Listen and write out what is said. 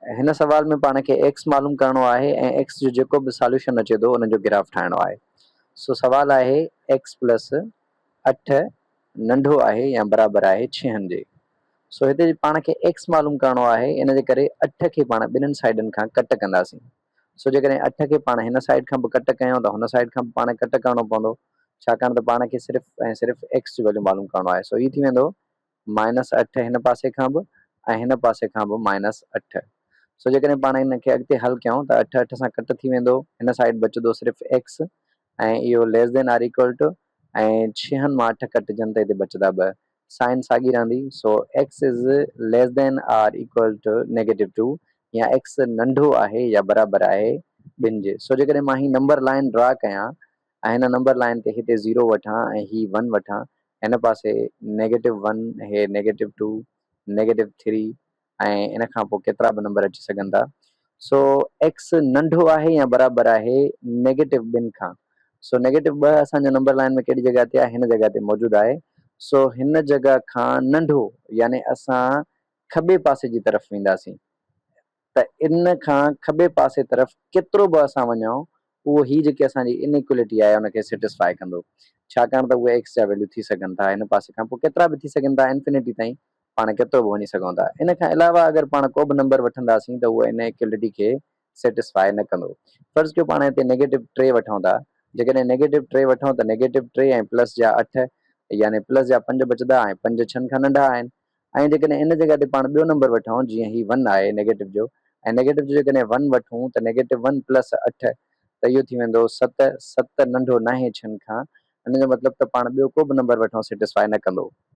हिन सवाल में पाण खे एक्स मालूम करणो आहे ऐं एक्स जो जेको बि सॉल्यूशन अचे थो उन जो ग्राफ ठाहिणो आहे। सो सवाल आहे एक्स प्लस 8 नंढो आहे या बराबरि आहे 6 जे। सो हिते पाण खे एक्स मालूम करणो आहे, इन जे करे 8 खे पाण ॿिन्हिनि साइडनि खां कट कंदासीं। सो जेकॾहिं 8 खे पाण हिन साइड खां बि कट कयूं त हुन साइड खां बि पाण कट करणो पवंदो, छाकाणि त पाण खे सिर्फ़ु ऐं सिर्फ़ु एक्स जो वैल्यू मालूम करणो आहे। सो हीअ थी वेंदो -8 हिन पासे खां बि ऐं हिन पासे खां बि -8। सो जेकॾहिं पाण हिनखे अॻिते हल कयूं त 8 8 सां कट थी वेंदो, हिन साइड बचंदो सिर्फ़ु एक्स ऐं इहो less than R equal to ऐं 6 मां 8 कटिजनि त हिते बचंदा 2, साइन साॻी रहंदी। So x is less than R equal to -2 या एक्स नंढो आहे या बराबरि आहे 2 जे। सो जेकॾहिं मां ही नंबर लाइन ड्रा कयां ऐं हिन नंबर लाइन ते हिते 0 वठां ऐं ही 1 वठां, हिन पासे -1 हे -2 -3 ऐं इन खां पोइ केतिरा बि नंबर अची सघनि था। सो एक्स नंढो आहे या बराबरि आहे -2 खां। सो -2 असांजो नंबर लाइन में कहिड़ी जॻह ते आहे, हिन जॻह ते मौजूदु आहे। सो हिन जॻह खां नंढो यानी असां खॿे पासे जी तरफ़ वेंदासीं, त इन खां खॿे पासे तरफ़ केतिरो बि असां वञूं उहो ही जेकी असांजी इनइक्वलिटी आहे उनखे सेटिस्फाई कंदो, छाकाणि त उहे एक्स जा वैल्यू थी सघनि था हिन पासे खां पोइ केतिरा बि थी सघनि था इंफिनिटी ताईं, पाण केतिरो बि वञी सघूं था। इन खां अलावा अगरि पाण को बि नंबर वठंदासीं त उहो इनइक्वलिटी खे सेटिस्फाई न कंदो। फर्ज़ कयो पाण हिते -3 वठूं था, जेकॾहिं -3 वठूं त -3 ऐं प्लस जा 8 यानी प्लस जा 5 बचंदा ऐं 5 6 खां नंढा आहिनि। ऐं जेकॾहिं इन जॻह ते पाण ॿियो नंबर वठूं जीअं ही 1 आहे नेगेटिव जो, ऐं नेगेटिव जो जेकॾहिं 1 वठूं त -1 प्लस 8 त इहो थी वेंदो 7 7 नंढो नाहे 6 खां। इन जो मतिलबु त पाण ॿियो को बि नंबर वठूं सेटिस्फाई न कंदो।